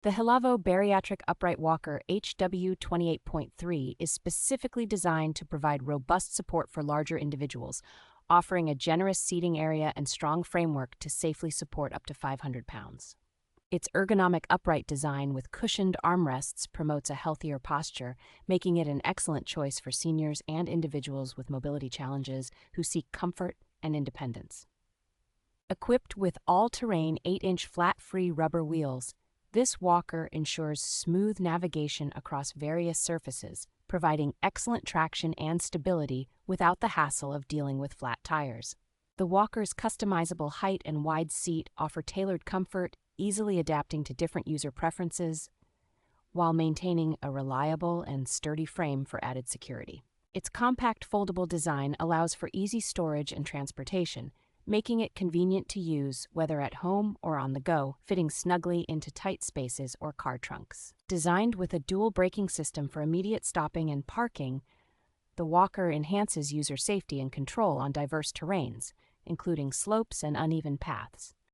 The Helavo Bariatric Upright Walker HW-28.3 is specifically designed to provide robust support for larger individuals, offering a generous seating area and strong framework to safely support up to 500 pounds. Its ergonomic upright design with cushioned armrests promotes a healthier posture, making it an excellent choice for seniors and individuals with mobility challenges who seek comfort and independence. Equipped with all-terrain 8-inch flat-free rubber wheels, this walker ensures smooth navigation across various surfaces, providing excellent traction and stability without the hassle of dealing with flat tires. The walker's customizable height and wide seat offer tailored comfort, easily adapting to different user preferences, while maintaining a reliable and sturdy frame for added security. Its compact foldable design allows for easy storage and transportation, making it convenient to use whether at home or on the go, fitting snugly into tight spaces or car trunks. Designed with a dual braking system for immediate stopping and parking, the walker enhances user safety and control on diverse terrains, including slopes and uneven paths.